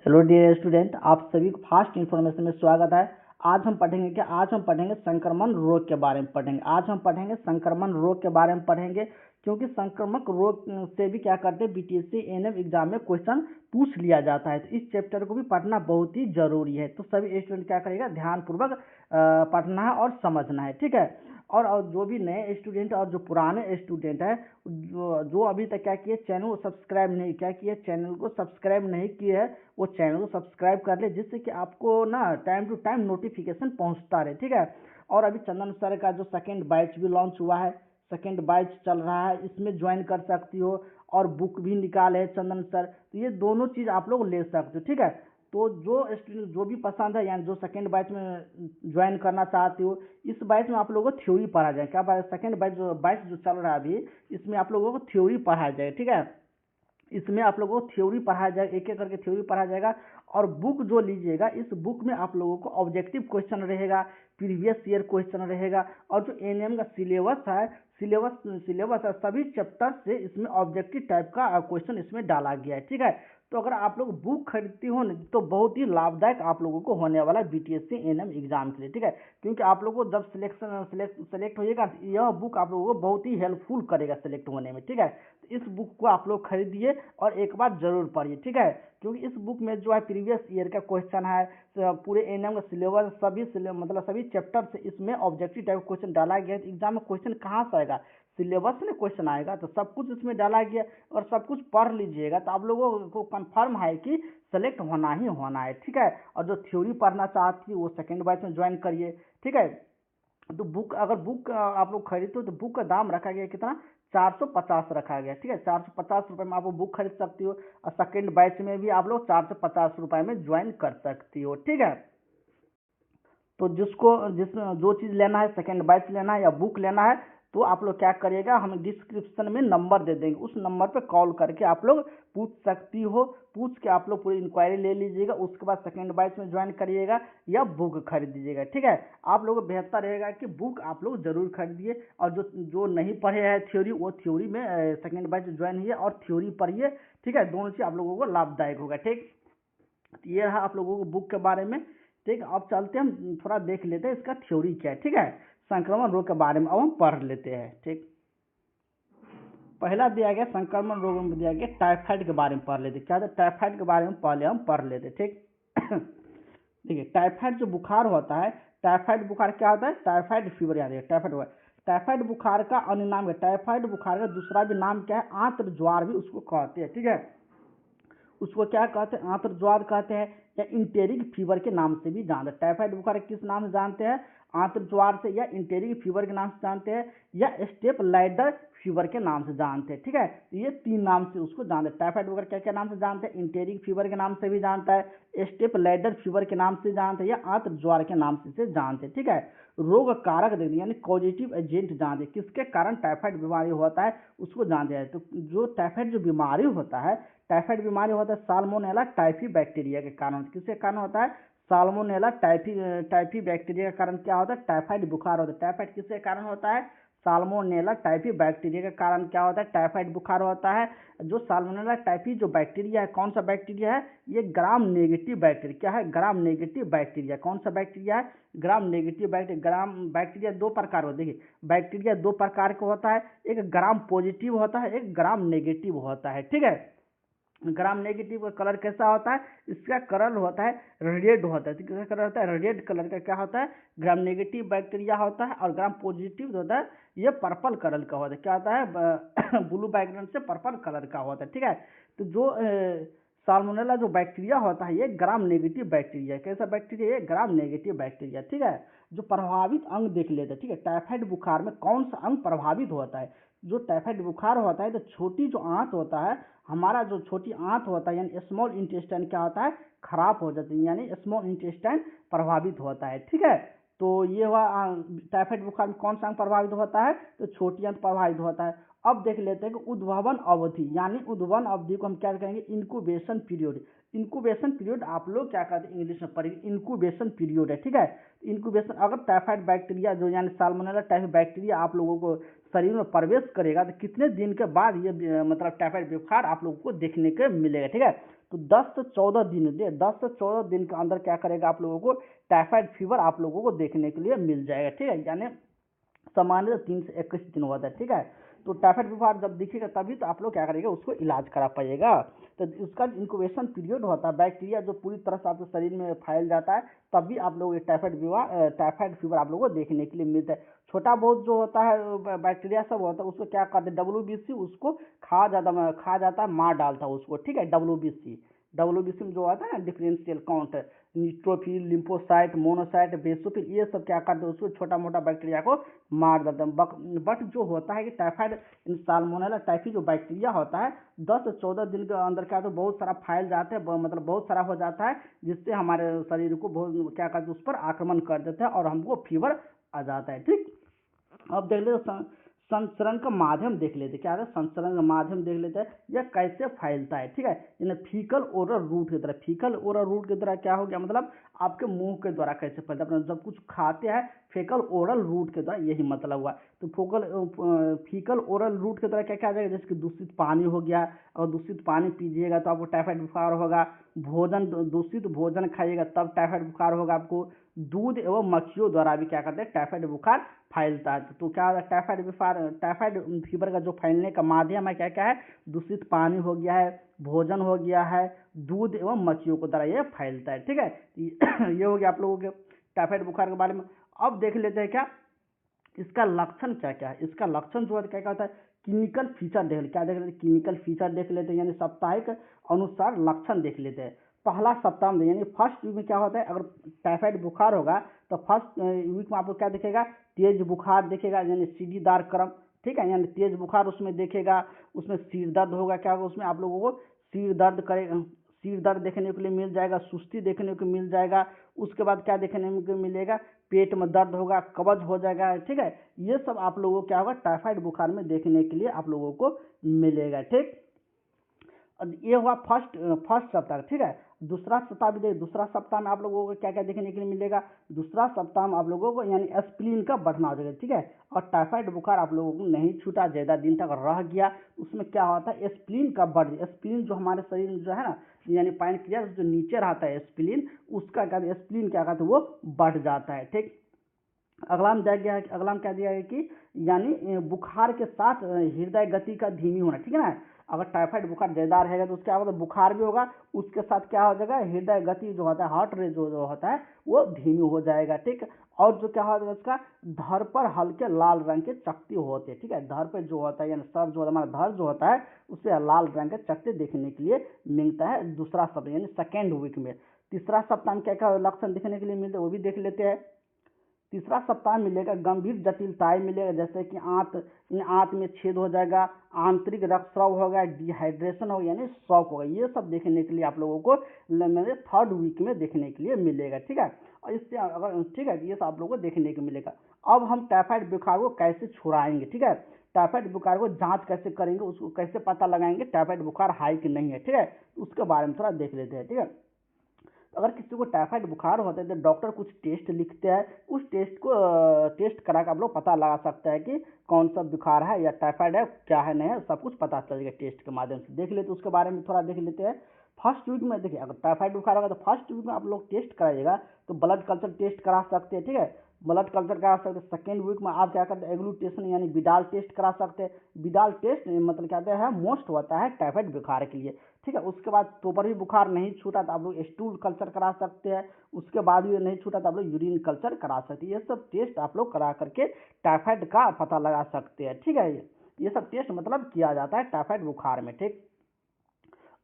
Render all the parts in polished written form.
Hello dear student, आप सभी को फास्ट इन्फॉर्मेशन में स्वागत है। आज हम पढ़ेंगे संक्रमण रोग के बारे में पढ़ेंगे संक्रमण रोग के बारे में पढ़ेंगे, क्योंकि संक्रामक रोग से भी क्या करते हैं, बीटीएससी एएनएम एग्जाम में क्वेश्चन पूछ लिया जाता है। तो इस चैप्टर को भी पढ़ना बहुत ही जरूरी है। तो सभी स्टूडेंट क्या करेगा, ध्यानपूर्वक पढ़ना है और समझना है, ठीक है। और जो भी नए स्टूडेंट और जो पुराने स्टूडेंट है, जो अभी तक क्या किए, चैनल को सब्सक्राइब नहीं किए है, वो चैनल को सब्सक्राइब कर ले, जिससे कि आपको ना टाइम टू टाइम नोटिफिकेशन पहुंचता रहे, ठीक है। और अभी चंदन सर का जो सेकंड बैच भी लॉन्च हुआ है, सेकंड बैच चल रहा है, इसमें ज्वाइन कर सकती हो। और बुक भी निकाले है चंदन सर, तो ये दोनों चीज आप लोग ले सकते हो, ठीक है। तो जो स्टूडेंट जो भी पसंद है, यानी जो सेकंड बैच में ज्वाइन करना चाहते हो, इस बैच में आप लोगों को थ्योरी पढ़ा जाए। क्या सेकंड बैच जो चल रहा है अभी, इसमें आप लोगों को थ्योरी पढ़ाया जाएगा, ठीक है। इसमें आप लोगों को थ्योरी पढ़ाया जाएगा, एक एक करके थ्योरी पढ़ाया जाएगा। और बुक जो लीजिएगा, इस बुक में आप लोगों को ऑब्जेक्टिव क्वेश्चन रहेगा, प्रीवियस ईयर क्वेश्चन रहेगा, और जो एएनएम का सिलेबस है, सभी चैप्टर से इसमें ऑब्जेक्टिव टाइप का क्वेश्चन इसमें डाला गया है, ठीक है। तो अगर आप लोग बुक खरीदती हो तो बहुत ही लाभदायक आप लोगों को होने वाला है बीटीएससी एएनएम एग्जाम के लिए, ठीक है। क्योंकि आप लोगों को जब सेलेक्ट होइएगा, यह बुक आप लोगों को बहुत ही हेल्पफुल करेगा सेलेक्ट होने में, ठीक है। तो इस बुक को आप लोग खरीदिए और एक बार जरूर पढ़िए, ठीक है। क्योंकि इस बुक में जो है प्रीवियस ईयर का क्वेश्चन है, पूरे एएनएम का सिलेबस, सभी चैप्टर से इसमें ऑब्जेक्टिव टाइप क्वेश्चन डाला गया है। तो एग्जाम में क्वेश्चन कहाँ से आएगा, सिलेबस में क्वेश्चन आएगा, तो सब कुछ इसमें डाला गया और सब कुछ पढ़ लीजिएगा, तो आप लोगों को कंफर्म है कि सेलेक्ट होना ही होना है, ठीक है। और जो थ्योरी पढ़ना चाहती है वो सेकंड बैच में ज्वाइन करिए, ठीक है। तो अगर बुक आप लोग खरीदते हो तो बुक का दाम रखा गया कितना, 450 रखा गया, ठीक है। 450 रुपये में आप वो बुक खरीद सकती हो, और सेकंड बैच में भी आप लोग 450 रुपये में ज्वाइन कर सकती हो, ठीक है। तो जो चीज़ लेना है, सेकंड बैच लेना है या बुक लेना है, तो आप लोग क्या करिएगा, हम डिस्क्रिप्शन में नंबर दे देंगे, उस नंबर पे कॉल करके आप लोग पूछ सकती हो। पूछ के आप लोग पूरी इंक्वायरी ले लीजिएगा, उसके बाद सेकंड बैच में ज्वाइन करिएगा या बुक खरीद दीजिएगा, ठीक है। आप लोगों को बेहतर रहेगा कि बुक आप लोग जरूर खरीदिए, और जो नहीं पढ़े हैं थ्योरी, वो थ्योरी में सेकंड बैच ज्वाइन हुई और थ्योरी पढ़िए, ठीक है। दोनों चीज़ आप लोगों को लाभदायक होगा, ठीक। ये रहा आप लोगों को बुक के बारे में, ठीक। अब चलते हैं, हम थोड़ा देख लेते हैं इसका थ्योरी क्या है, ठीक है। संक्रमण रोग के बारे में अब हम पढ़ लेते हैं, ठीक। पहला दिया गया संक्रमण रोग में दिया गया टाइफाइड के बारे में पढ़ लेते। क्या था, टाइफाइड के बारे में पहले हम पढ़ लेते, ठीक। देखिए, टाइफाइड जो बुखार होता है, टाइफाइड बुखार क्या होता है, टाइफाइड फीवर, याद है टाइफाइड बुखार। टाइफाइड बुखार का अन्य नाम है, टाइफाइड बुखार का दूसरा भी नाम क्या है, आंत्र ज्वार भी उसको कहते हैं, ठीक है। उसको क्या कहते हैं, आंत्र ज्वार कहते हैं, या इंटेरिक फीवर के नाम से भी जानते हैं। टाइफाइड बुखार किस नाम से जानते हैं, आंत्र ज्वार से, या इंटेरिक फीवर के नाम से जानते हैं, या स्टेप लाइडर फीवर के नाम से जानते हैं, ठीक है। तो ये तीन नाम से उसको जानते हैं। टाइफाइड बुखार क्या क्या नाम से जानते हैं, इंटेरिक फीवर के नाम से भी जानता है, स्टेप लाइडर फीवर के नाम से जानते हैं, या आंत्र ज्वार के नाम से जानते हैं, ठीक है। रोग कारक देखते यानी पॉजिटिव एजेंट जानते हैं, किसके कारण टाइफाइड बीमारी होता है उसको जानते हैं। तो जो टाइफाइड जो बीमारी होता है, टाइफाइड बीमारी होता है साल्मोनेला टाइफी बैक्टीरिया के कारण। किसके कारण होता है, साल्मोनेला टाइफी बैक्टीरिया के कारण क्या होता है, टाइफाइड बुखार होता है। टाइफाइड किसके कारण होता है, साल्मोनेला टाइफी बैक्टीरिया के कारण क्या होता है, टाइफाइड बुखार होता है। जो साल्मोनेला टाइफी जो बैक्टीरिया है, कौन सा बैक्टीरिया है, ये ग्राम नेगेटिव बैक्टीरिया। क्या है, ग्राम नेगेटिव बैक्टीरिया। कौन सा बैक्टीरिया है, ग्राम नेगेटिव बैक्टीरिया। ग्राम बैक्टीरिया दो प्रकार होते हैं, देखिए बैक्टीरिया दो प्रकार का होता है, एक ग्राम पॉजिटिव होता है, एक ग्राम नेगेटिव होता है, ठीक है। ग्राम नेगेटिव का कलर कैसा होता है, इसका कलर होता है रेड होता है। किसका कलर होता है, रेड कलर का क्या होता है, ग्राम नेगेटिव बैक्टीरिया होता है। और ग्राम पॉजिटिव होता है, ये पर्पल कलर का होता है। क्या होता है, ब्लू बैकग्राउंड से पर्पल कलर का होता है, ठीक है। तो जो साल्मोनेला जो बैक्टीरिया होता है, ये ग्राम नेगेटिव बैक्टीरिया। कैसा बैक्टीरिया, ये ग्राम नेगेटिव बैक्टीरिया, ठीक है। जो प्रभावित अंग देख लेते हैं, ठीक है। टाइफाइड बुखार में कौन सा अंग प्रभावित होता है, जो टाइफाइड बुखार होता है तो छोटी जो आंत होता है, हमारा जो छोटी आंत होता है यानी स्मॉल इंटेस्टाइन क्या होता है, खराब हो जाती है, यानी स्मॉल इंटेस्टाइन प्रभावित होता है, ठीक है। तो ये हुआ टाइफाइड बुखार में कौन सा अंग प्रभावित होता है, तो छोटी आंत प्रभावित होता है। अब देख लेते हैं कि उद्भवन अवधि, यानी उद्भवन अवधि को हम क्या कहेंगे, इंक्यूबेशन पीरियड। इंक्यूबेशन पीरियड आप लोग क्या कहते हैं, इंग्लिश में पढ़ेंगे, इंक्यूबेशन पीरियड है, ठीक है। इंक्यूबेशन, अगर टाइफाइड बैक्टीरिया जो यानी साल्मोनेला टाइफाइड बैक्टीरिया आप लोगों को शरीर में प्रवेश करेगा, तो कितने दिन के बाद ये मतलब टाइफाइड बुखार आप लोगों को देखने को मिलेगा, ठीक है। तो 10 से 14 दिन 10 से 14 दिन के अंदर क्या करेगा आप लोगों को टाइफाइड फीवर आप लोगों को देखने के लिए मिल जाएगा, ठीक है। यानी सामान्य 3 से 21 दिन होता है, ठीक है। तो टाइफाइड बुखार जब दिखेगा तभी तो आप लोग क्या करेंगे, उसको इलाज करा पाइएगा। तो उसका इंक्यूबेशन पीरियड होता है, बैक्टीरिया जो पूरी तरह से आपके शरीर में फैल जाता है तभी आप लोग टाइफाइड फीवर आप लोगों को देखने के लिए मिलता है। छोटा बहुत जो होता है बैक्टीरिया सब होता है उसको क्या करते हैं, WBC उसको खा जाता है, मार डालता है उसको, ठीक है। WBC में जो आता है ना differential count, neutrophil, lymphocyte, monocyte, basophil, ये सब क्या करते हैं, उसको छोटा मोटा बैक्टीरिया को मार देते हैं। बट जो होता है कि टाइफाइड साल्मोनेला टाइफी जो बैक्टीरिया होता है 10 से 14 दिन के अंदर क्या तो बहुत सारा फैल जाते हैं, मतलब बहुत सारा हो जाता है, जिससे हमारे शरीर को बहुत क्या करते हैं, उस पर आक्रमण कर देते हैं और हमको फीवर आ जाता है, ठीक। अब देख लेते संचरण का माध्यम देख लेते, क्या है संचरण का माध्यम देख लेते हैं, यह कैसे फैलता है, ठीक है। यानी फीकल ओरल रूट की तरह क्या हो गया, मतलब आपके मुंह के द्वारा कैसे फैलता है, जब कुछ खाते हैं फेकल ओरल रूट के द्वारा, यही मतलब हुआ। तो फीकल ओरल रूट की तरह क्या क्या आ जाएगा, जैसे कि दूषित पानी हो गया, और दूषित पानी पीजिएगा तो आपको टाइफाइड बुखार होगा, दूषित भोजन खाइएगा तब टाइफाइड बुखार होगा आपको, दूध एवं मक्खियों द्वारा भी क्या करते हैं टाइफाइड बुखार फैलता है। तो क्या होगा, टाइफाइड फीवर का जो फैलने का माध्यम है क्या क्या है, दूषित पानी हो गया है, भोजन हो गया है, दूध एवं मक्खियों के द्वारा ये फैलता है, ठीक है। ये हो गया आप लोगों के टाइफाइड बुखार के बारे में। अब देख लेते हैं क्या इसका लक्षण क्या क्या है। इसका लक्षण जो है क्या क्या होता है, क्लिनिकल फीचर देख लेते, क्या देख लेते, क्लिनिकल फीचर देख लेते हैं, यानी साप्ताहिक अनुसार लक्षण देख लेते हैं। पहला सप्ताह में यानी फर्स्ट वीक में क्या होता है, अगर टाइफाइड बुखार होगा तो फर्स्ट वीक में आपको क्या दिखेगा, तेज बुखार दिखेगा, यानी सीढ़ीदार क्रम, ठीक है। यानी तेज बुखार उसमें देखेगा, उसमें सिर दर्द होगा, क्या होगा उसमें आप लोगों को सिर दर्द देखने के लिए मिल जाएगा, सुस्ती देखने को मिल जाएगा। उसके बाद क्या देखने को मिलेगा, पेट में दर्द होगा, कब्ज हो जाएगा, ठीक है। ये सब आप लोगों को क्या होगा टाइफाइड बुखार में देखने के लिए आप लोगों को मिलेगा, ठीक। ये हुआ फर्स्ट सप्ताह, ठीक है। दूसरा सप्ताह भी देखिए, दूसरा सप्ताह में आप लोगों को क्या क्या देखने के लिए मिलेगा, दूसरा सप्ताह में आप लोगों को यानी एस्पिरिन का बढ़ना हो जाएगा, ठीक है। और टाइफाइड बुखार आप लोगों को नहीं छूटा, ज़्यादा दिन तक रह गया, उसमें क्या होता है एस्पिरिन का बढ़, एस्पिरिन जो हमारे शरीर में जो है ना, यानी पैनक्रियास जो नीचे रहता है एस्पिरिन, उसका क्या एस्पिरिन क्या कहते हैं वो बढ़ जाता है, ठीक। अगला में क्या दिया है कि यानी बुखार के साथ हृदय गति का धीमी होना, ठीक है ना। अगर टाइफाइड बुखार ज़्यादा रहेगा तो उसके बाद बुखार भी होगा, उसके साथ क्या हो जाएगा हृदय गति जो होता है, हार्ट रेट जो होता है वो धीमी हो जाएगा, ठीक। और जो क्या होगा उसका धड़ पर हल्के लाल रंग के चकत्ते होते हैं, ठीक है। धड़ पे जो होता है यानी सर जो हमारा धड़ जो होता है उससे लाल रंग के चकत्ते देखने के लिए मिलता है दूसरा सप्ताह यानी सेकेंड वीक में। तीसरा सप्ताह में क्या क्या लक्षण देखने के लिए मिलते हैं वो भी देख लेते हैं। तीसरा सप्ताह मिलेगा गंभीर जटिलताएं मिलेगा, जैसे कि आंत में छेद हो जाएगा, आंतरिक रक्तस्राव होगा, डिहाइड्रेशन होगा यानी शॉक होगा, ये सब देखने के लिए आप लोगों को मेरे थर्ड वीक में देखने के लिए मिलेगा, ठीक है। और इससे अगर ठीक है ये सब आप लोगों को देखने को मिलेगा। अब हम टाइफाइड बुखार को कैसे छुड़ाएंगे, ठीक है। टाइफाइड बुखार को जांच कैसे करेंगे, उसको कैसे पता लगाएंगे टाइफाइड बुखार है कि नहीं है, ठीक है। उसके बारे में थोड़ा देख लेते हैं, ठीक है। अगर किसी को टाइफाइड बुखार होता है तो डॉक्टर कुछ टेस्ट लिखते हैं, उस टेस्ट करा कर आप लोग पता लगा सकते हैं कि कौन सा बुखार है या टाइफाइड है क्या है नहीं है, सब कुछ पता चल जाएगा टेस्ट के माध्यम से। देख लेते उसके बारे में थोड़ा देख लेते हैं। फर्स्ट वीक में देखिए अगर टाइफाइड बुखार होगा तो फर्स्ट वीक में आप लोग टेस्ट कराइएगा तो ब्लड कल्चर टेस्ट करा सकते हैं, ठीक है। ब्लड कल्चर करा सकते हैं। सेकेंड वीक में आप क्या करते हैं एग्लूटेशन यानी विडाल टेस्ट करा सकते हैं। विडाल टेस्ट मतलब क्या है मोस्ट होता है टाइफाइड बुखार के लिए, ठीक है। उसके बाद तो पर भी बुखार नहीं छूटा तो आप लोग स्टूल कल्चर करा सकते हैं। उसके बाद भी नहीं छूटा तो आप लोग यूरिन कल्चर करा सकते हैं। ये सब टेस्ट आप लोग करा करके टाइफाइड का पता लगा सकते हैं, ठीक है। ये सब टेस्ट मतलब किया जाता है टाइफाइड बुखार में, ठीक।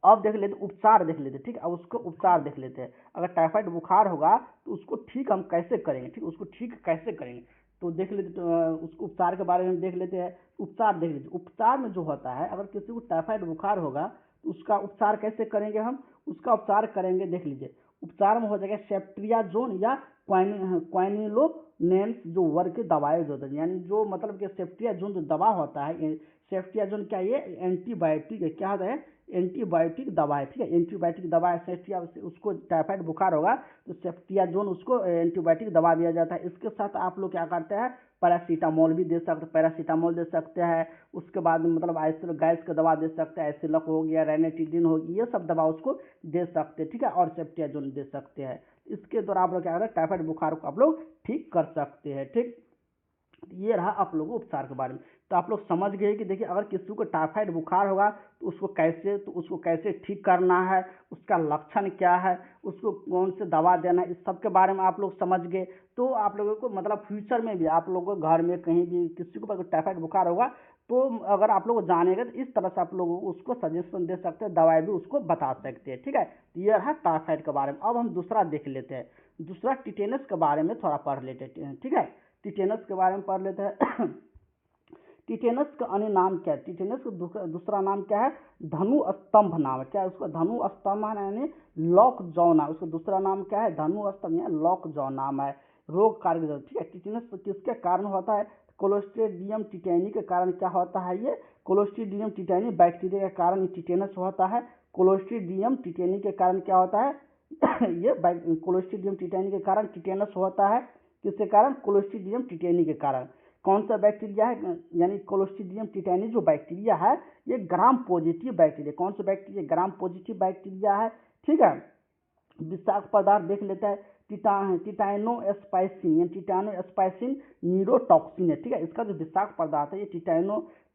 अब देख लेते उपचार देख लेते, ठीक है। अब उसको उपचार देख लेते हैं। अगर टाइफाइड बुखार होगा तो उसको ठीक हम कैसे करेंगे, ठीक, उसको ठीक कैसे करेंगे तो देख लेते, तो उसको उपचार के बारे में देख लेते हैं। उपचार देख लीजिए, उपचार में जो होता है अगर किसी को टाइफाइड बुखार होगा तो उसका उपचार कैसे करेंगे हम, उसका उपचार करेंगे देख लीजिए। उपचार में हो जाएगा सेफ्ट्रियाजोन या क्वाइनिलोनेंस जो वर्ग की दवाएं जो होती है, यानी जो मतलब कि सेफ्ट्रियाजोन जो दवा होता है सेफ्टियाजोन क्या, ये एंटीबायोटिक है, क्या होता है, एंटीबायोटिक दवा है, ठीक है, एंटीबायोटिक दवा है। सेफ्टिया उसको टाइफाइड बुखार होगा तो सेफ्टियाजोन उसको एंटीबायोटिक दवा दिया जाता है। इसके साथ आप लोग क्या करते हैं, पैरासीटामोल भी दे सकते, पैरासीटामोल दे सकते हैं। उसके बाद मतलब गैस का दवा दे सकते हैं, एसिलक हो गया, रेनेटिडिन हो गया, ये सब दवा उसको दे सकते हैं, ठीक है, और सेफ्टियाजोन दे सकते हैं। इसके द्वारा आप लोग क्या करें, टाइफाइड बुखार को आप लोग ठीक कर सकते हैं, ठीक। ये रहा आप लोगों को उपचार के बारे में। तो आप लोग समझ गए कि देखिए अगर किसी को टाइफाइड बुखार होगा तो उसको कैसे ठीक करना है, उसका लक्षण क्या है, उसको कौन से दवा देना है, इस सब के बारे में आप लोग समझ गए। तो आप लोगों को मतलब फ्यूचर में भी आप लोगों को घर में कहीं भी किसी को अगर टाइफाइड बुखार होगा तो अगर आप लोग जानेंगे तो इस तरह से आप लोगों को उसको सजेशन दे सकते हैं, दवाई भी उसको बता सकते हैं, ठीक है। तो ये रहा टाइफाइड के बारे में। अब हम दूसरा देख लेते हैं, दूसरा टिटेनस के बारे में थोड़ा पढ़ लेते हैं, ठीक है। टिटेनस के बारे में पढ़ लेते हैं। टिटेनस का अन्य नाम क्या है, टिटेनस का दूसरा नाम क्या है, धनु स्तंभ नाम है। क्या है उसका, धनु स्तंभ यानी लॉक जॉ नाम, उसका दूसरा नाम क्या है, धनु स्तंभ या लॉक जॉ नाम है। रोग कारक, ठीक है। टिटेनस किसके कारण होता है, क्लोस्ट्रीडियम टिटेनी के कारण क्या होता है, ये क्लोस्ट्रीडियम टिटेनी बैक्टीरिया के कारण टिटेनस होता है। क्लोस्ट्रीडियम टिटेनी के कारण क्या होता है ये क्लोस्ट्रीडियम टिटेनी के कारण टिटेनस होता है। किसके कारण, क्लोस्ट्रीडियम टिटेनी के कारण। कौन सा बैक्टीरिया है, यानी क्लोस्ट्रीडियम टिटेनी जो बैक्टीरिया है ये ग्राम पॉजिटिव बैक्टीरिया, कौन सा बैक्टीरिया, ग्राम पॉजिटिव बैक्टीरिया है, ठीक है। विषाक्त पदार्थ देख लेता है, टिटाइनोस्पाइसिन, टिटाइनोस्पाइसिन न्यूरोटॉक्सिन है, ठीक है। इसका जो विषाक्त पदार्थ है ये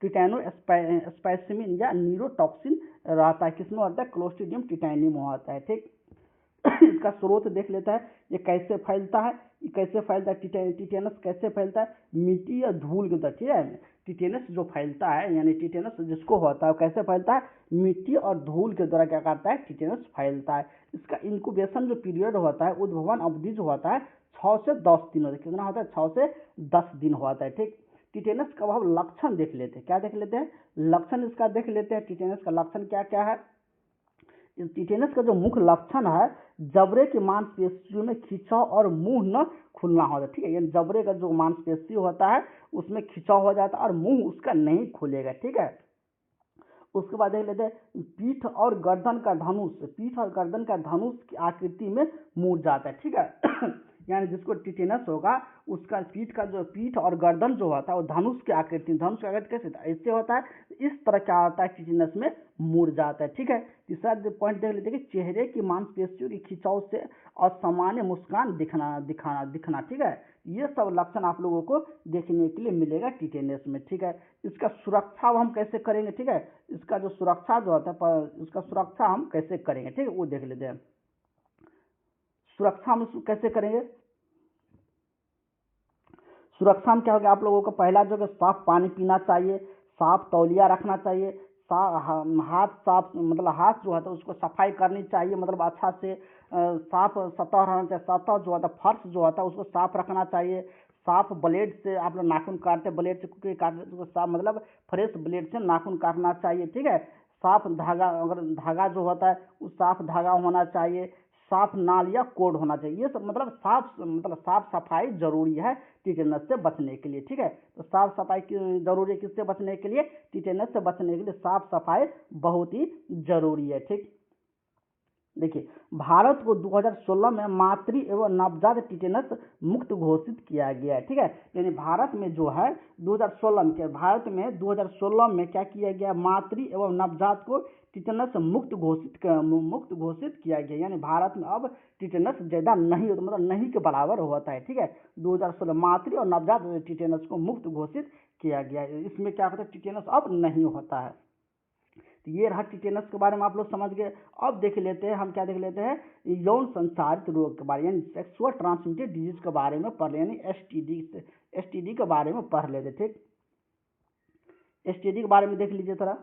टिटाइनोस्पाइसिन या न्यूरोटॉक्सिन रहता है, किसमें होता है, क्लोस्ट्रीडियम टिटेनी में होता है, ठीक। इसका स्रोत देख लेता है, ये कैसे फैलता है, ये कैसे फैलता है, टिटेनस कैसे फैलता है, मिट्टी या धूल के अंदर, ठीक है। टिटेनस जो फैलता है यानी टिटेनस जिसको होता है कैसे फैलता है, मिट्टी और धूल के द्वारा क्या करता है, टिटेनस फैलता है। इसका इंक्यूबेशन जो पीरियड होता है, उद्भवन अवधि जो होता है 6 से 10 दिन होता है, कितना होता है, 6 से 10 दिन होता है, ठीक। टिटेनस का हम लक्षण देख लेते हैं, क्या देख लेते हैं, लक्षण इसका देख लेते हैं। टिटेनस का लक्षण क्या क्या है, टिटेनस का जो मुख्य लक्षण है, जबड़े की मांसपेशियों में खिंचाव और मुंह न खुलना होता है, ठीक है। यानी जबड़े का जो मांसपेशी होता है उसमें खिंचाव हो जाता है और मुंह उसका नहीं खुलेगा, ठीक है। उसके बाद देख लेते हैं, पीठ और गर्दन का धनुष, पीठ और गर्दन का धनुष की आकृति में मुड़ जाता है, ठीक है। यानी जिसको टिटेनस होगा उसका पीठ और गर्दन जो होता है वो धनुष की आकृति कैसे ऐसे होता है, इस तरह क्या होता है, टिटेनस में मुड़ जाता है, ठीक है। तीसरा पॉइंट देख लेते हैं कि चेहरे की मांसपेशियों की खिंचाव से असामान्य मुस्कान दिखना, ठीक है। ये सब लक्षण आप लोगों को देखने के लिए मिलेगा टिटेनस में, ठीक है। इसका सुरक्षा हम कैसे करेंगे, ठीक है। इसका जो सुरक्षा जो होता है, इसका सुरक्षा हम कैसे करेंगे, ठीक है, वो देख लेते हैं। सुरक्षा हम कैसे करेंगे, सुरक्षा में क्या होगा, आप लोगों को पहला जो है साफ पानी पीना चाहिए, साफ तौलिया रखना चाहिए, हाथ साफ, मतलब हाथ जो है उसको सफाई करनी चाहिए, मतलब अच्छा से साफ सतह रहना चाहिए, सतह जो होता है फर्श जो होता है उसको साफ रखना चाहिए। साफ ब्लेड से आप लोग नाखून काटते, ब्लेड से कुछ काटते उसको साफ, मतलब फ्रेश ब्लेड से नाखून काटना चाहिए, ठीक है। साफ धागा, अगर धागा जो होता है वो साफ धागा होना चाहिए, साफ नाल या कोड होना चाहिए, ये सब मतलब साफ सफाई जरूरी है टिटेनस से बचने के लिए, ठीक है। तो साफ सफाई जरूरी है, किससे बचने के लिए, टिटेनस से बचने के लिए साफ सफाई बहुत ही जरूरी है, ठीक। देखिए भारत को 2016 में मातृ एवं नवजात टिटेनस मुक्त घोषित किया गया है, ठीक है। यानी भारत में जो है 2016 में क्या किया गया, मातृ एवं नवजात को टिटेनस मुक्त घोषित किया गया। यानी भारत में अब टिटेनस ज्यादा नहीं होता, मतलब नहीं के बराबर होता है, ठीक है। 2016 मातृ और नवजात टिटेनस को मुक्त घोषित किया गया है। इसमें क्या होता है, टिटेनस अब नहीं होता है। तो ये रहा टिटेनस के बारे में आप लोग समझ गए। अब देख लेते हैं, हम क्या देख लेते हैं, यौन संचारित रोग के बारे में, यानी सेक्सुअल ट्रांसमिटेड डिजीज के बारे में पढ़, यानी एसटीडी के बारे में पढ़ लेते, ठीक। एसटीडी के बारे में देख लीजिए थोड़ा।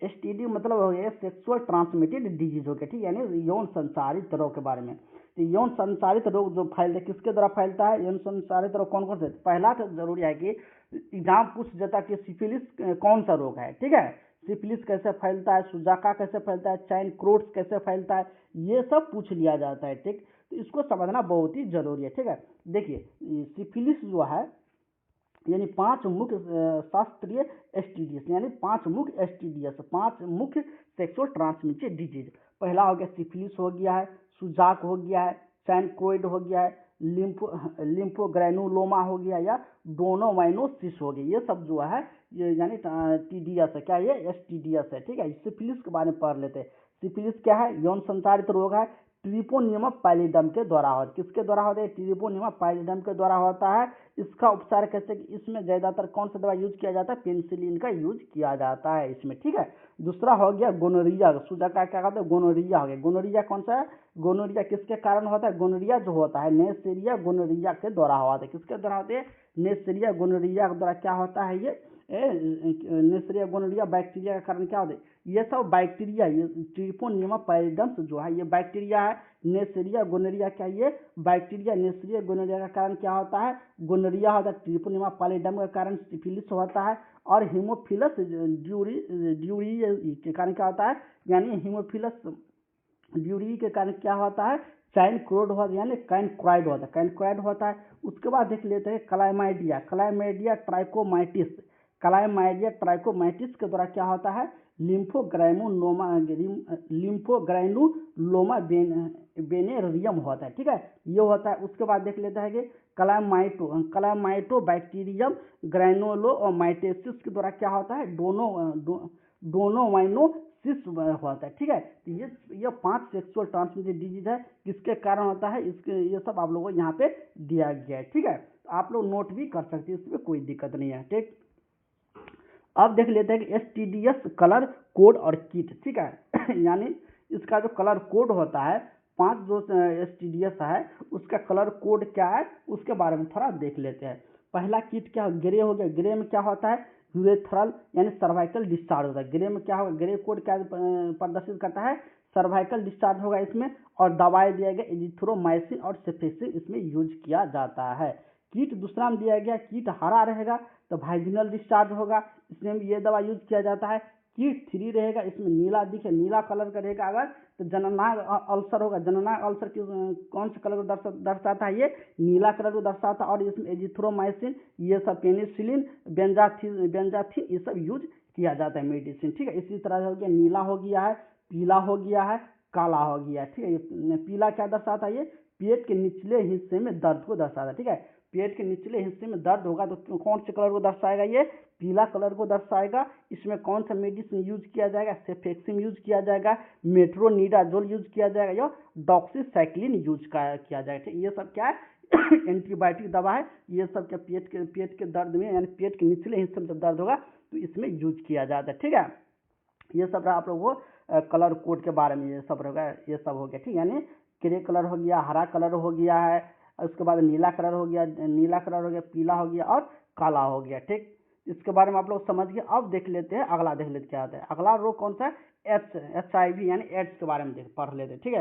एसटीडी मतलब हो गया सेक्सुअल ट्रांसमिटेड डिजीज हो गया, ठीक है, यानी यौन संचारित रोग के बारे में। तो यौन संचारित रोग जो फैलता है, किसके द्वारा फैलता है, यौन संचारित रोग कौन कौन से, पहला तो जरूरी है कि एग्जाम पूछ जाता है कि सिफिलिस कौन सा रोग है, ठीक है। सिफिलिस कैसे फैलता है, सुजाका कैसे फैलता है, चाइन क्रोट्स कैसे फैलता है, ये सब पूछ लिया जाता है, ठीक। तो इसको समझना बहुत ही जरूरी है, ठीक है। देखिए सिफिलिस जो है यानी 5 मुख्य शास्त्रीय एसटीडीएस, यानी 5 मुख्य एसटीडीएस, 5 मुख्य सेक्सुअल ट्रांसमिटेड डिजीज। पहला हो गया सिफिलिस हो गया है, सुजाक हो गया है, सैनक्रोइड हो गया है, लिम्फोग्रैनुलोमा हो गया या डोनोमाइनोसिस हो गया। ये सब जो है ये यानी टीडीएस है। क्या ये एसटीडीएस है, ठीक है। सिफिलिस के बारे में पढ़ लेते हैं। सिफिलिस क्या है? यौन संचारित रोग है, ट्रिपोनियम पैलिडम के द्वारा होता है। किसके द्वारा होता है? ट्रिपोनियम पैलिडम के द्वारा होता है। इसका उपचार कैसे? इसमें ज्यादातर कौन सा दवा यूज किया जाता है? पेनिसिलिन का यूज किया जाता है इसमें, ठीक है। दूसरा हो गया गोनोरिया। सूजा का क्या कहते हैं? गोनोरिया हो गया। गोनोरिया कौन सा है? गोनोरिया किसके कारण होता है? गोनोरिया जो होता है नेसेरिया गोनोरिया के द्वारा होता है। किसके द्वारा होते हैं? नेसेरिया गोनोरिया के द्वारा क्या होता है? ये नेसरिया गोनोरिया बैक्टीरिया के कारण क्या होता है? ये सब बैक्टीरिया, ये ट्रिपोनियम पैलिडम्स जो है ये बैक्टीरिया है। नेसरिया गोनोरिया क्या? ये बैक्टीरिया। नेसरिया गोनोरिया का कारण क्या होता है? गोनोरिया होता है। ट्रिपोनियम पैलिडम के कारण सिफिलिस होता है। और हीमोफिलस ड्यूरी के कारण क्या होता है? यानी हीमोफिलस ड्यूरी के कारण क्या होता है? कैनक्रोड होता है, यानी कैनक्राइड होता है, कैनक्राइड होता है। उसके बाद देख लेते हैं क्लाइमाइडिया। क्लाइमाइडिया ट्राइकोमाइटिस, क्लाइमाइडिया ट्राइकोमाइटिस के द्वारा क्या होता है? लिम्फोग्राइनुलोमा वेनेरियम होता है, ठीक है, ये होता है। उसके बाद देख लेते हैं कि क्लाइमाइटोबैक्टीरियम ग्रैनुलोमाइटेसिस के द्वारा क्या होता है? डोनोमाइनोसिस होता है, ठीक है। तो ये 5 सेक्सुअल ट्रांसमिटेड डिजीज है। किसके कारण होता है? इसके ये सब आप लोगों को यहाँ पे दिया गया है, ठीक है। आप लोग नोट भी कर सकते हैं, इसमें कोई दिक्कत नहीं है, ठीक। अब देख लेते हैं कि एसटीडीएस कलर कोड और किट, ठीक है। यानी इसका जो कलर कोड होता है, 5 जो एसटीडीएस है उसका कलर कोड क्या है उसके बारे में थोड़ा देख लेते हैं। पहला किट क्या? ग्रे हो गया। ग्रे में क्या होता है? यूरेथ्रल यानी सर्वाइकल डिस्चार्ज होता है। ग्रे में क्या होगा? ग्रे कोड क्या प्रदर्शित करता है? सर्वाइकल डिस्चार्ज होगा इसमें। और दवाई दिया गया एजिथ्रोमाइसिन और सेफेक्सिन इसमें यूज किया जाता है। कीट दूसरा में दिया गया, कीट हरा रहेगा तो वाइजिनल डिस्चार्ज होगा, इसमें भी ये दवा यूज किया जाता है। कीट 3 रहेगा, इसमें नीला दिखे, नीला कलर का रहेगा अगर तो जननांग अल्सर होगा। जननांग अल्सर कौन से कलर को दर्शाता है? ये नीला कलर को दर्शाता है। और इसमें एजिथ्रोमाइसिन, ये सब पेनिसिलिन, बेंजाथिन ये सब यूज किया जाता है मेडिसिन, ठीक है। इसी तरह हो गया, नीला हो गया है, पीला हो गया है, काला हो गया है, ठीक है। पीला क्या दर्शाता है? ये पेट के निचले हिस्से में दर्द को दर्शाता है, ठीक है। पेट के निचले हिस्से में दर्द होगा तो कौन से कलर को दर्शाएगा? ये पीला कलर को दर्शाएगा। इसमें कौन सा मेडिसिन यूज किया जाएगा? सेफेक्सिम यूज किया जाएगा, मेट्रोनिडाजोल यूज किया जाएगा या डॉक्सीसाइक्लिन यूज किया जाएगा, ठीक। ये सब क्या है? एंटीबायोटिक दवा है। ये सब क्या पेट के दर्द में यानी पेट के निचले हिस्से में जब दर्द होगा तो इसमें यूज किया जाता है, ठीक है। ये सब रहा आप लोगों को कलर कोड के बारे में, ये सब होगा, ये सब हो गया, ठीक। यानी ग्रे कलर हो गया, हरा कलर हो गया है, उसके बाद नीला कलर हो गया, पीला हो गया और काला हो गया, ठीक। इसके बारे में आप लोग समझ गए। अब देख लेते हैं अगला, देख लेते क्या आता है। अगला रोग कौन सा है? HIV यानी एड्स के बारे में पढ़ लेते हैं, ठीक है।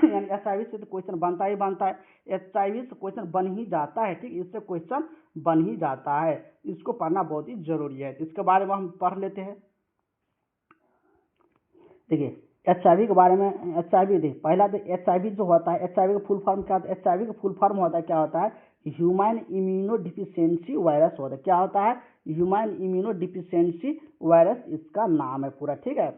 यानी HIV से तो क्वेश्चन बनता ही बनता है, HIV से क्वेश्चन बन ही जाता है, ठीक। इससे क्वेश्चन बन ही जाता है, इसको पढ़ना बहुत ही जरूरी है। इसके बारे में हम पढ़ लेते हैं। देखिए HIV के बारे में, HIV देखिए पहला तो HIV जो होता है, HIV का फुल फॉर्म क्या होता है? HIV का फुल फॉर्म होता है क्या होता है? ह्यूमन इम्यूनो डिफिशियंसी वायरस होता है। क्या होता है? ह्यूमन इम्यूनो डिफिशियंसी वायरस इसका नाम है पूरा, ठीक है।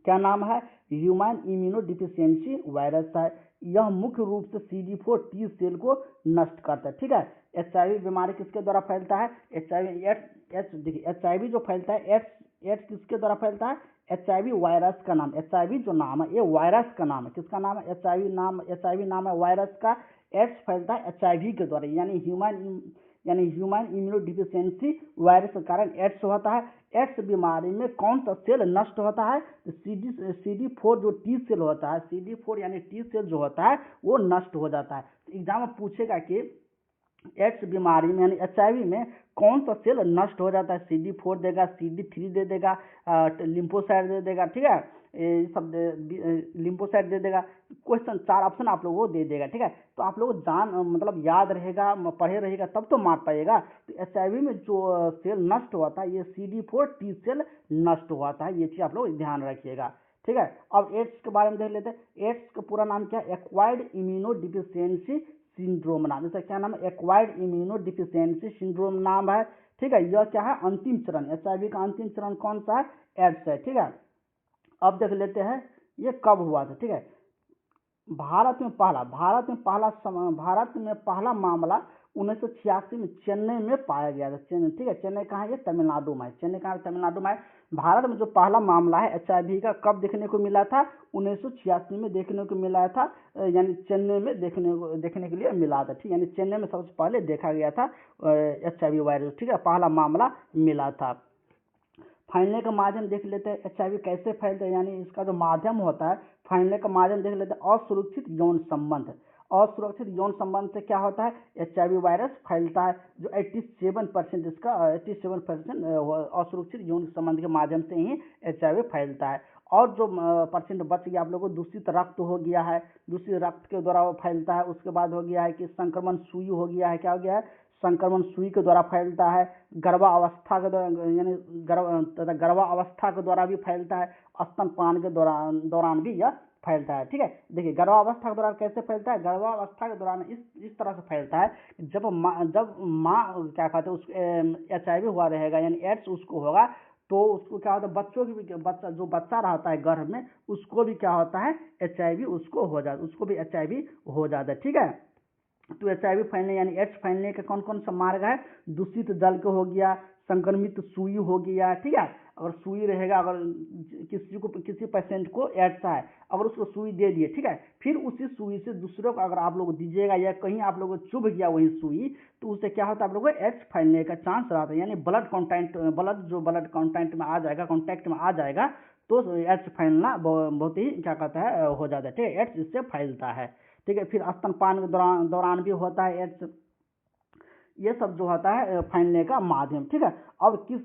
क्या नाम है? ह्यूमन इम्यूनो डिफिशियंसी वायरस है। यह मुख्य रूप से CD4 T सेल को नष्ट करता है, ठीक है। HIV बीमारी किसके द्वारा फैलता है? देखिए HIV जो फैलता है, एड्स किसके द्वारा फैलता है? HIV वायरस का नाम, HIV जो नाम है ये वायरस का नाम है। किसका नाम है? HIV नाम है वायरस का। एड्स फैलता है HIV के द्वारा, यानी ह्यूमन इम्यूनो डिफिशियंसी वायरस के कारण एड्स होता है। एड्स बीमारी में कौन सा सेल नष्ट होता है? तो CD4 जो T सेल होता है, CD4 यानी T सेल जो होता है वो नष्ट हो जाता है। तो एग्जाम में पूछेगा कि एड्स बीमारी में यानी HIV में कौन सा सेल नष्ट हो जाता है? CD4 देगा, CD3 दे देगा, लिम्फोसाइट दे देगा, ठीक है, ये सब लिम्फोसाइट दे देगा। क्वेश्चन 4 ऑप्शन आप लोगों को दे देगा, ठीक है। तो आप लोग मतलब याद रहेगा, पढ़े रहेगा तब तो मार पाएगा। तो HIV में जो सेल नष्ट होता है ये CD4 T सेल नष्ट होता है, ये चीज आप लोग ध्यान रखिएगा, ठीक है। अब एड्स के बारे में देख लेते हैं। एड्स का पूरा नाम क्या है? एक्वायर्ड इम्यूनो डिफिशियंसी सिंड्रोम नाम, इसका क्या नाम है, एक्वायर्ड इम्यूनो डिफिशियंसी सिंड्रोम नाम है। ठीक है, यह क्या है, अंतिम चरण, HIV का अंतिम चरण कौन सा है, एड्स है। ठीक है, अब देख लेते हैं ये कब हुआ था। ठीक है, भारत में पहला मामला 1986 में चेन्नई में पाया गया था। चेन्नई, ठीक है, चेन्नई कहाँ है, ये तमिलनाडु में है। चेन्नई कहाँ है, तमिलनाडु में है। भारत में जो पहला मामला है HIV का कब देखने को मिला था, 1986 में देखने को मिला था, यानी चेन्नई में देखने के लिए मिला था। ठीक, यानी चेन्नई में सबसे पहले देखा गया था HIV वायरस। ठीक है, पहला मामला मिला था। फैलने का माध्यम देख लेते हैं, HIV कैसे फैलते हैं, यानी इसका जो माध्यम होता है, फैलने का माध्यम देख लेते हैं, असुरक्षित यौन संबंध। असुरक्षित यौन संबंध से क्या होता है, HIV वायरस फैलता है, जो 87% इसका 87% असुरक्षित यौन संबंध के माध्यम से ही HIV फैलता है। और जो परसेंट बच गया आप लोगों को, दूषित रक्त हो गया है, दूषित रक्त के द्वारा वो फैलता है। उसके बाद हो गया है कि संक्रमण सुई हो गया है, क्या हो गया है, संक्रमण सुई के द्वारा फैलता है। गर्भावस्था के द्वारा, यानी गर्भावस्था के द्वारा भी फैलता है। स्तनपान के दौरान भी यह फैलता है। ठीक है, देखिए गर्भावस्था के दौरान कैसे फैलता है, गर्भावस्था के दौरान इस तरह से फैलता है, जब माँ क्या कहते हैं उस HIV हुआ रहेगा, यानी एड्स उसको होगा, तो उसको क्या होता है, बच्चों की भी, जो बच्चा रहता है गर्भ में, उसको भी क्या होता है, HIV उसको भी HIV हो जाता है। ठीक है, तो HIV फैलने यानी एड्स फैलने के कौन कौन सा मार्ग है, दूषित जल के हो गया, संक्रमित सुई हो गया। ठीक है, अगर सुई रहेगा, अगर किसी पेशेंट को एड्स है, अगर उसको सुई दे दिए, ठीक है, फिर उसी सुई से दूसरों को अगर आप लोग दीजिएगा, या कहीं आप लोगों को चुभ गया वही सुई, तो उससे क्या होता है, आप लोगों को एड्स फैलने का चांस रहता है। यानी ब्लड कॉन्टैक्ट में आ जाएगा, तो एड्स फैलना बहुत ही क्या कहता है, हो जाता है। ठीक है, एड्स इससे फैलता है। ठीक है, फिर स्तनपान के दौरान भी होता है एड्स। ये सब जो होता है फैलने का माध्यम। ठीक है, अब किस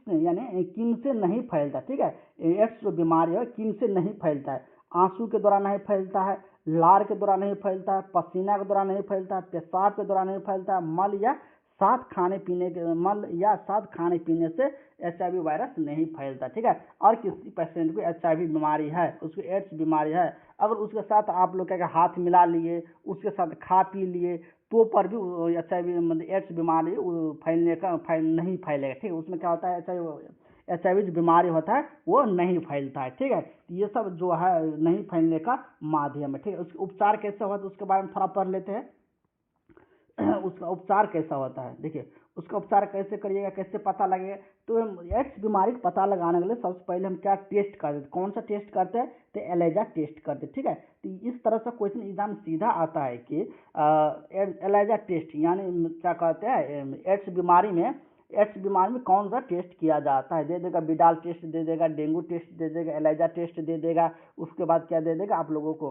यानी किन से नहीं फैलता। ठीक है, एड्स जो बीमारी है किन से नहीं फैलता है, आंसू के द्वारा नहीं फैलता है, लार के द्वारा नहीं फैलता है, पसीना के द्वारा नहीं फैलता है, पेशाब के द्वारा नहीं फैलता है, मल या साथ खाने पीने से HIV वायरस नहीं फैलता। ठीक है, और किसी पेशेंट को HIV बीमारी है, उसको एड्स बीमारी है, अगर उसके साथ आप लोग क्या हाथ मिला लिए, उसके साथ खा पी लिए, तो पर भी HIV मतलब एड्स बीमारी नहीं फैलेगा। ठीक है, उसमें क्या होता है, HIV जो बीमारी होता है वो नहीं फैलता है। ठीक है, ये सब जो है नहीं फैलने का माध्यम है। ठीक है, उसका उपचार कैसे होता है उसके बारे में थोड़ा पढ़ लेते हैं। उसका उपचार कैसा होता है, देखिए उसका उपचार कैसे करिएगा, कैसे पता लगेगा, तो एड्स बीमारी का पता लगाने के लिए सबसे पहले हम क्या टेस्ट करते हैं, कौन सा टेस्ट करते हैं, तो एलिजा टेस्ट करते हैं। ठीक है, तो इस तरह से क्वेश्चन एग्जाम सीधा आता है कि एलिजा टेस्ट यानी क्या कहते हैं, एड्स बीमारी में कौन सा टेस्ट किया जाता है, दे देगा विडाल टेस्ट दे देगा, डेंगू टेस्ट दे देगा, एलिजा टेस्ट दे देगा, उसके बाद क्या दे देगा आप लोगों को,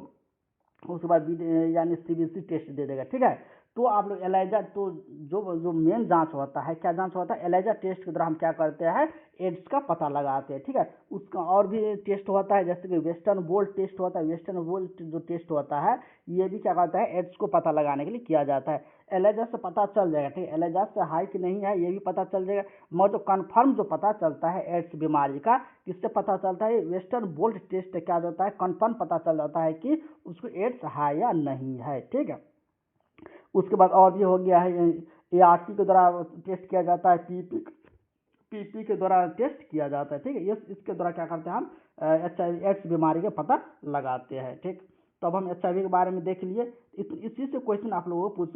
उसके बाद यानी CBC टेस्ट दे देगा। ठीक है, तो आप लोग एलिजा, तो जो मेन जांच होता है, क्या जांच होता है, एलिजा टेस्ट के द्वारा हम क्या करते हैं, एड्स का पता लगाते हैं। ठीक है, उसका और भी टेस्ट होता है, जैसे कि वेस्टर्न ब्लोट टेस्ट होता है। वेस्टर्न ब्लोट जो टेस्ट होता है, ये भी क्या करता है, एड्स को पता लगाने के लिए किया जाता है। एलिजा से पता चल जाएगा, ठीक है, एलिजा से हाई कि नहीं है ये भी पता चल जाएगा, मगर जो कन्फर्म जो पता चलता है एड्स बीमारी का, किससे पता चलता है, वेस्टर्न ब्लोट टेस्ट क्या होता है, कन्फर्म पता चल जाता है कि उसको एड्स है या नहीं है। ठीक है, उसके बाद और भी हो गया है, ART के द्वारा टेस्ट किया जाता है, PP के द्वारा टेस्ट किया जाता है। ठीक है, इसके द्वारा क्या करते हैं हम एड्स बीमारी का पता लगाते हैं। ठीक, तो अब हम HIV के बारे में देख लिए, इसी से क्वेश्चन आप लोगों को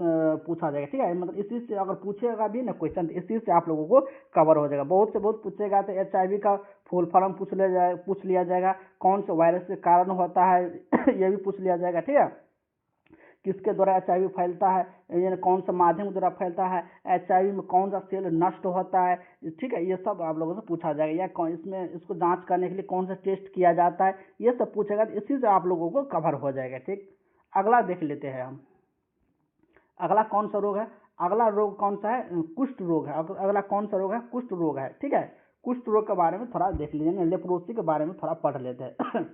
पूछा जाएगा। ठीक है, मतलब इसी से अगर पूछेगा भी ना क्वेश्चन, इसी से आप लोगों को कवर हो जाएगा। बहुत पूछेगा तो HIV का फुल फॉर्म पूछ लिया जाएगा, कौन से वायरस के कारण होता है ये भी पूछ लिया जाएगा। ठीक है, किसके द्वारा HIV फैलता है, यानी कौन सा माध्यम के द्वारा फैलता है, HIV में कौन सा सेल नष्ट होता है। ठीक है, ये सब आप लोगों से पूछा जाएगा, या इसमें इसको जांच करने के लिए कौन सा टेस्ट किया जाता है, ये सब पूछेगा, तो इसी से आप लोगों को कवर हो जाएगा। ठीक, अगला देख लेते हैं हम, अगला कौन सा रोग है, अगला रोग कौन सा है, कुष्ठ रोग है। अगला कौन सा रोग है, कुष्ठ रोग है। ठीक है, कुष्ठ रोग के बारे में थोड़ा देख लीजिए, लेप्रोसी के बारे में थोड़ा पढ़ लेते हैं।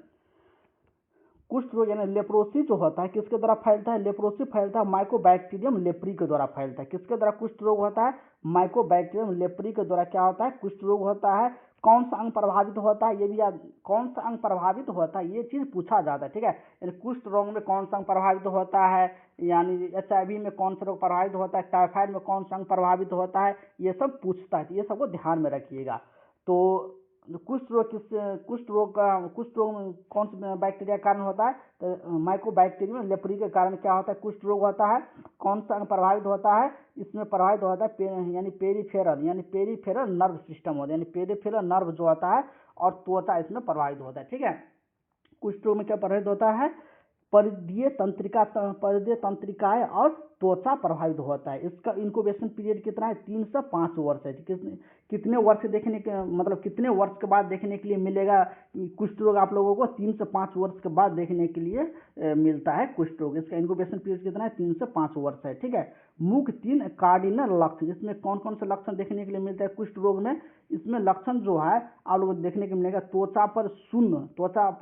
कुष्ठ रोग यानी लेप्रोसी जो होता है किसके द्वारा फैलता है, लेप्रोसी फैलता है माइकोबैक्टीरियम लेप्री के द्वारा फैलता है। किसके द्वारा कुष्ठ रोग होता है, माइकोबैक्टीरियम लेप्री के द्वारा क्या होता है, कुष्ठ रोग होता है। कौन सा अंग प्रभावित होता है, ये भी याद, कौन सा अंग प्रभावित होता है ये चीज पूछा जाता है, ठीक है। यानी कुष्ठ रोग में कौन सा अंग प्रभावित होता है, यानी HIV में कौन सा रोग प्रभावित होता है, टाइफाइड में कौन सा अंग प्रभावित होता है, ये सब पूछता है, तो ये सबको ध्यान में रखिएगा। तो कुष्ठ रोग में कौन सा बैक्टीरिया के कारण होता है, तो माइकोबैक्टीरियम लेप्री के कारण क्या होता है, कुष्ठ रोग होता है। कौन सा अंग प्रभावित होता है, इसमें प्रभावित होता है यानी पेरीफेरल नर्व सिस्टम होता है, यानी पेरीफेरल नर्व जो होता है और त्वचा इसमें प्रभावित होता है, ठीक है। कुष्ठ रोग में क्या प्रभावित होता है, परिधीय तंत्रिकाएं और त्वचा प्रभावित होता है। इसका इंक्यूबेशन पीरियड कितना है, 3 से 5 वर्ष है। कितने वर्ष देखने के मतलब कितने वर्ष के बाद देखने के लिए मिलेगा कुष्ठ रोग आप लोगों को, 3 से 5 वर्ष के बाद देखने के लिए मिलता है कुष्ठ रोग। इसका इंक्यूबेशन पीरियड कितना है, 3 से 5 वर्ष है, ठीक है। मुख्य 3 कार्डिनल लक्षण, इसमें कौन कौन से लक्षण देखने के लिए मिलता है कुष्ठ रोग में, इसमें लक्षण जो है आप लोगों को देखने को मिलेगा, त्वचा पर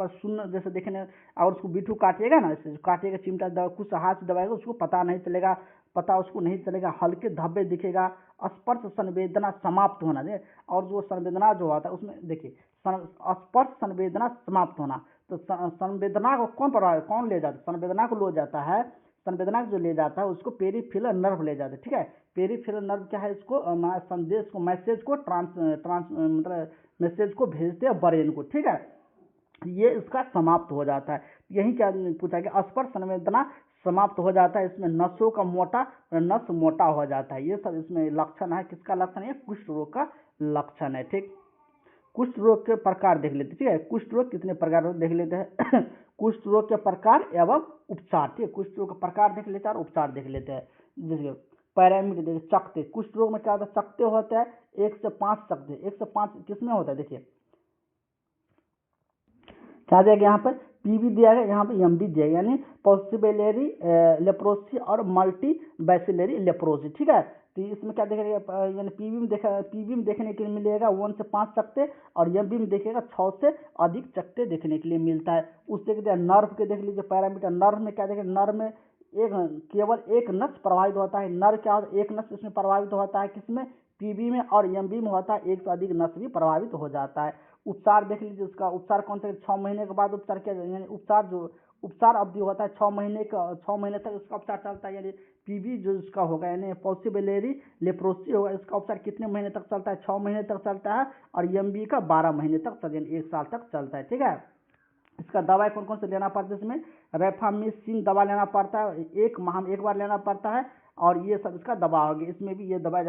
शून्य जैसे देखने, और उसको बिट्ठू काटिएगा ना, काटिएगा चिमटा दबा कुछ हाथ से दबाएगा उसको पता उसको नहीं चलेगा, हल्के धब्बे दिखेगा, स्पर्श संवेदना समाप्त होना दे, और जो संवेदना जो होता है उसमें देखिए स्पर्श संवेदना समाप्त होना, तो संवेदना को कौन ले जाता है, संवेदना को जो ले जाता है उसको पेरीफेरल नर्व ले जाता है, ठीक है। पेरीफेरल नर्व क्या है, इसको मैसेज को भेजते हैं ब्रेन को, ठीक है। ये इसका समाप्त हो जाता है। यही क्या पूछा गया, स्पर्श संवेदना समाप्त हो जाता है, इसमें नसों का नस मोटा हो जाता है। ये सब इसमें लक्षण है, किसका लक्षण है, कुष्ठ रोग का लक्षण है, ठीक। कुष्ठ रोग के प्रकार देख लेते हैं, ठीक है। कुष्ठ रोग कितने प्रकार देख लेते हैं कुष्ठ रोग के प्रकार एवं उपचार, ठीक है। कुष्ठ रोग का प्रकार देख लेते हैं और उपचार देख लेते हैं। जैसे पैरामीटर देखिए, चकते, कुष्ठ रोग में क्या होता है, चकते होते हैं 1 से 5 चकते। 1 से 5 किसमें होता है, देखिए क्या दिया गया यहाँ पर, पीबी दिया गया, यहाँ पे एमबी दिया गया, यानी पॉसिबेलरी लेप्रोसी और मल्टी बैसिलरी लेप्रोसी, ठीक है। तो इसमें क्या देखेगा, यानी पीबी में देखने के लिए मिलेगा 1 से 5 चकते, और एमबी में देखेगा 6 से अधिक चकते देखने के लिए मिलता है। उससे क्या नर्व के देख लीजिए पैरामीटर, नर्व में क्या देखेगा, नर्व में केवल एक नस प्रभावित होता है, नर्व क्या होता है, एक नस इसमें प्रभावित होता है, किसमें, पीबी में, और एमबी में होता है 1 से अधिक नस भी प्रभावित हो जाता है। उपचार देख लीजिए, उसका उपचार कौन सा, 6 महीने के बाद उपचार किया जाए, यानी उपचार अवधि होता है 6 महीने तक इसका उपचार चलता है। यानी पीबी जो इसका होगा यानी पॉसिबेलरी लेप्रोसी होगा, इसका उपचार कितने महीने तक चलता है, 6 महीने तक चलता है, और एमबी का 12 महीने तक चलता है, 1 साल तक चलता है, ठीक है। इसका दवाई कौन कौन से लेना पड़ता है, इसमें रेफामिसिन दवा लेना पड़ता है, 1 माह में 1 बार लेना पड़ता है, और ये सब इसका दवा होगी। इसमें भी ये दवा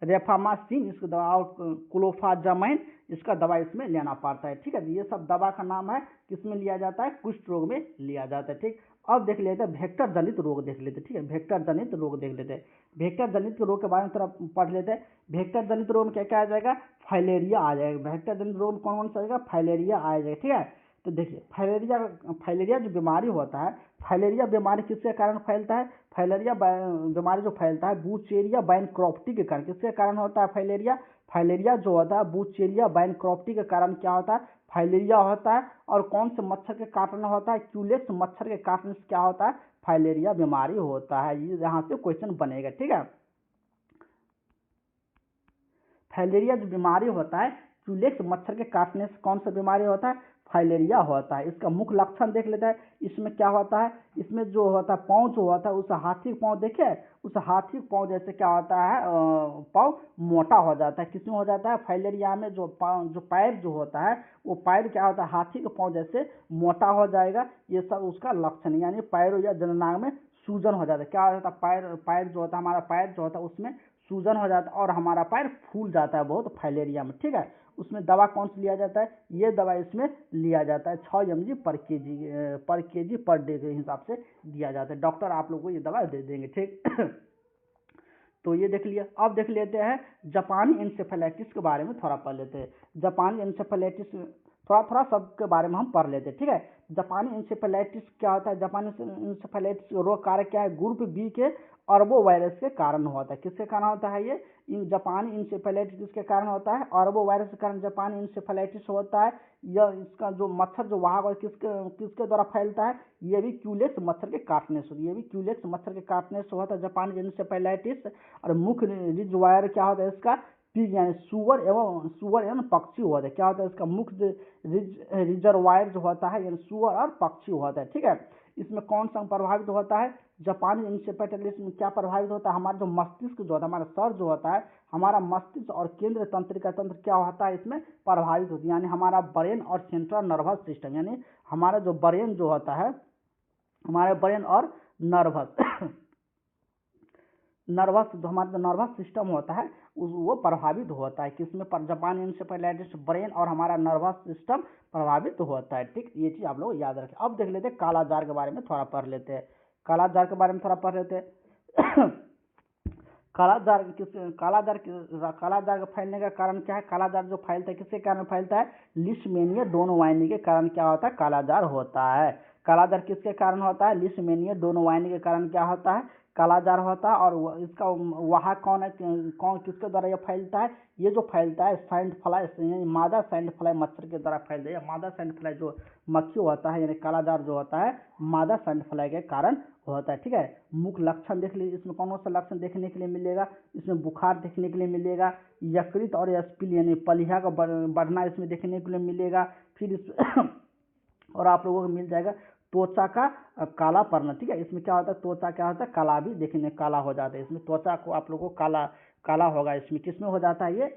रेफामासिन इसको दवा, और क्लोफाजामाइन इसका दवा इसमें लेना पड़ता है, ठीक है। ये सब दवा का नाम है, किसमें लिया जाता है, कुष्ठ रोग में लिया जाता है, ठीक। अब देख लेते हैं वेक्टर जनित रोग देख लेते हैं, ठीक है। वेक्टर जनित रोग देख लेते हैं, वेक्टर जनित रोग के बारे में थोड़ा पढ़ लेते हैं। वेक्टर जनित रोग में क्या क्या आ जाएगा, फाइलेरिया आ जाएगा। वेक्टर जनित रोग में कौन कौन सा आएगा, फाइलेरिया आ जाएगा, ठीक है। तो देखिए फाइलेरिया जो बीमारी होता है, फाइलेरिया बीमारी किसके कारण फैलता है, फाइलेरिया बीमारी जो फैलता है बूचेरिया बैनक्रॉफ्टी के कारण, किसके कारण होता है फाइलेरिया जो होता है बूचेरिया बैनक्रॉफ्टी के कारण क्या होता है, फाइलेरिया होता है। और कौन से मच्छर के काटने होता है, क्यूलेक्स मच्छर के काटने से क्या होता है, फाइलेरिया बीमारी होता है। ये यहाँ से क्वेश्चन बनेगा, ठीक है। फाइलेरिया जो बीमारी होता है क्यूलेक्स मच्छर के काटने से कौन सा बीमारी होता है, फाइलेरिया होता है। इसका मुख्य लक्षण देख लेते हैं। इसमें क्या होता है, इसमें जो होता है पाँव जो होता है, उस हाथी पाँव देखे, उस हाथी पाँव जैसे क्या होता है, पाँव मोटा हो जाता है। किसमें हो जाता है, फाइलेरिया में जो पैर जो होता है वो पैर क्या होता है, हाथी के पाँव जैसे मोटा हो जाएगा। ये सब उसका लक्षण, यानी पैरों या जननांग में सूजन हो जाता है। क्या हो जाता है, पैर जो होता है, हमारा पैर जो होता है उसमें सूजन हो जाता है, और हमारा पैर फूल जाता है बहुत फाइलेरिया में, ठीक है। उसमें दवा कौन सी लिया जाता है, ये दवा इसमें लिया जाता है 6 mg पर केजी पर डे के हिसाब से दिया जाता है। डॉक्टर आप लोग को ये दवा दे देंगे, ठीक। तो ये देख लिया। अब देख लेते हैं जापानी इंसेफेलाइटिस के बारे में थोड़ा पढ़ लेते हैं। जापानी इंसेफेलाइटिस थोड़ा सबके बारे में हम पढ़ लेते हैं, ठीक है। जापानी इंसेफेलाइटिस क्या होता है, जापानी इंसेफेलाइटिस रोग कारक क्या है, ग्रुप बी के अरबो वायरस के कारण होता है। किसके कारण होता है ये, जापानी इंसेफेलाइटिस किसके कारण होता है, अरबो वायरस के कारण जापानी इंसेफेलाइटिस होता है। यह इसका जो मच्छर जो वहां पर किसके द्वारा फैलता है, ये भी क्यूलेक्स मच्छर के काटने से, होता है जापानी इंसेफेलाइटिस। और मुख्य रिजवायर क्या होता है इसका, पिग यानी सुअर एवं पक्षी होता है। क्या होता है इसका मुख्य रिजर्वायर जो होता है यानी सुअर और पक्षी होता है, ठीक है। इसमें कौन सा प्रभावित होता है, जापानी इंसेफेलाइटिस में क्या प्रभावित होता है, हमारा जो मस्तिष्क जो होता है, हमारा सर जो होता है, हमारा मस्तिष्क और केंद्र तंत्रिका तंत्र क्या होता है इसमें प्रभावित होती है, यानी हमारा ब्रेन और सेंट्रल नर्वस सिस्टम, यानी हमारा जो ब्रेन जो होता है, हमारे ब्रेन और नर्वस जो हमारा जो नर्वस सिस्टम होता है वो प्रभावित होता है। किसमें, जापानी इंसेफेलाइटिस ब्रेन और हमारा नर्वस सिस्टम प्रभावित होता है, ठीक। ये चीज आप लोग याद रखें। अब देख लेते हैं कालाजार के बारे में थोड़ा पढ़ लेते हैं। कालाजार के बारे में थोड़ा पढ़ लेते हैं। कालाजार के फैलने का कारण क्या है, कालाजार जो फैलता है किसके कारण फैलता है, लिशमेनिया डोनोवाइनी के कारण क्या होता है, कालाजार होता है। कालाजार किसके कारण होता है, लिशमेनिया डोनोवाइनी के कारण क्या होता है, कालाजार होता है। और इसका वहाँ कौन है, कौन किसके द्वारा ये फैलता है, ये जो फैलता है सैंड फ्लाई यानी मादा सैंड फ्लाई मच्छर के द्वारा फैलता है। मादा सैंड फ्लाई जो मक्खी होता है यानी कालाजार जो होता है मादा सैंड फ्लाई के कारण होता है, ठीक है। मुख्य लक्षण देख लीजिए, इसमें कौन सा लक्षण देखने के लिए मिलेगा, इसमें बुखार देखने के लिए मिलेगा, यकृत और स्पिल यानी पलिया का बढ़ना इसमें देखने के लिए मिलेगा। फिर इस और आप लोगों को मिल जाएगा त्वचा का काला पड़ना, ठीक है। इसमें क्या होता है, त्वचा क्या होता है, काला भी देखने काला हो जाता है। इसमें त्वचा को आप लोगों को काला होगा। इसमें किसमें हो जाता है,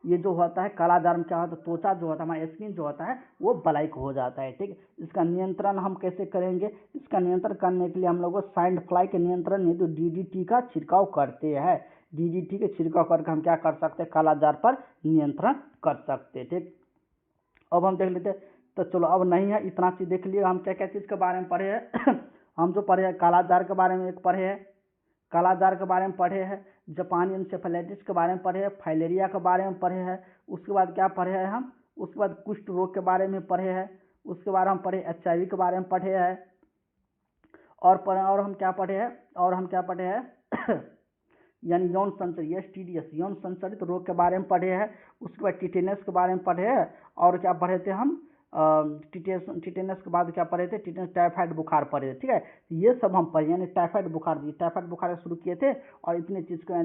ये जो होता है कालाजार में क्या होता है, त्वचा जो होता है हमारा स्किन जो होता है वो ब्लैक हो जाता है, ठीक। इसका नियंत्रण हम कैसे करेंगे, इसका नियंत्रण करने के लिए हम लोग सैंड फ्लाई के नियंत्रण नहीं तो डीडीटी का छिड़काव करते हैं। डीडीटी के छिड़काव करके हम क्या कर सकते हैं, कालाजार पर नियंत्रण कर सकते हैं, ठीक। अब हम देख लेते हैं, तो चलो अब नहीं है इतना चीज देख लिया। हम क्या क्या चीज के बारे में पढ़े हैं हम जो पढ़े हैं कालाजार के बारे में एक पढ़े हैं, कालाजार के बारे में पढ़े हैं, जापानी इंसेफेलाइटिस के बारे में पढ़े हैं, फाइलेरिया के बारे में पढ़े हैं। उसके बाद क्या पढ़े हैं हम, उसके बाद कुष्ठ रोग के बारे में पढ़े हैं। उसके बाद हम पढ़े HIV के बारे में पढ़े हैं। और हम क्या पढ़े हैं, यानी यौन संचरित STDs यौन संचरित रोग के बारे में पढ़े हैं। उसके बाद टिटेनस के बारे में पढ़े हैं। और क्या पढ़े थे हम, टिटेनस के बाद क्या पढ़े थे, टिटेनस टाइफाइड बुखार पढ़े थे, ठीक है। ये सब हम पढ़े, यानी टाइफाइड बुखार शुरू किए थे। और इतने चीज का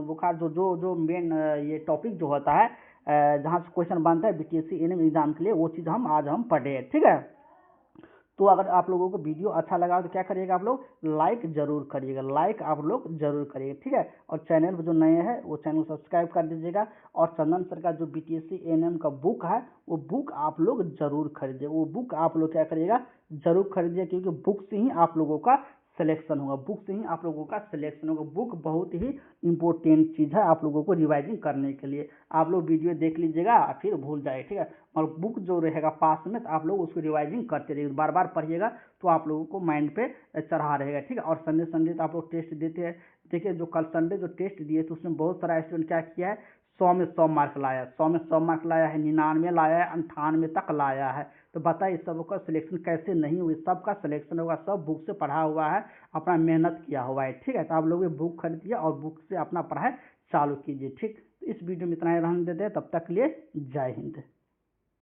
बुखार जो मेन ये टॉपिक जो होता है जहाँ से क्वेश्चन बनता है BTSC NM एग्जाम के लिए, वो चीज आज हम पढ़े हैं, ठीक है। तो अगर आप लोगों को वीडियो अच्छा लगा तो क्या करिएगा, आप लोग लाइक जरूर करिएगा, ठीक है। और चैनल पर जो नए हैं वो चैनल सब्सक्राइब कर दीजिएगा। और चंदन सर का जो BTSC NM का बुक है वो बुक आप लोग जरूर खरीदिए, वो बुक आप लोग क्या करिएगा, जरूर खरीदिए, क्योंकि बुक से ही आप लोगों का सिलेक्शन होगा, बुक बहुत ही इंपॉर्टेंट चीज़ है आप लोगों को रिवाइजिंग करने के लिए। आप लोग वीडियो देख लीजिएगा फिर भूल जाए, ठीक है। और बुक जो रहेगा पास में तो आप लोग उसको रिवाइजिंग करते रहिए, बार बार पढ़िएगा तो आप लोगों को माइंड पे चढ़ा रहेगा, ठीक है। और संडे तो आप लोग टेस्ट देते हैं। देखिए जो कल संडे जो टेस्ट दिए तो उसमें बहुत सारा स्टूडेंट क्या किया है, 100 में 100 मार्क लाया, 100 में 100 मार्क लाया है, 99 लाया है, 98 तक लाया है। तो बताइए सबका सिलेक्शन कैसे नहीं हुई, सबका सिलेक्शन होगा, सब बुक से पढ़ा हुआ है, अपना मेहनत किया हुआ है, ठीक है। तो आप लोग ये बुक खरीदिए और बुक से अपना पढ़ाई चालू कीजिए, ठीक। तो इस वीडियो में इतना ही रहने देते हैं, तब तक के लिए जय हिंद।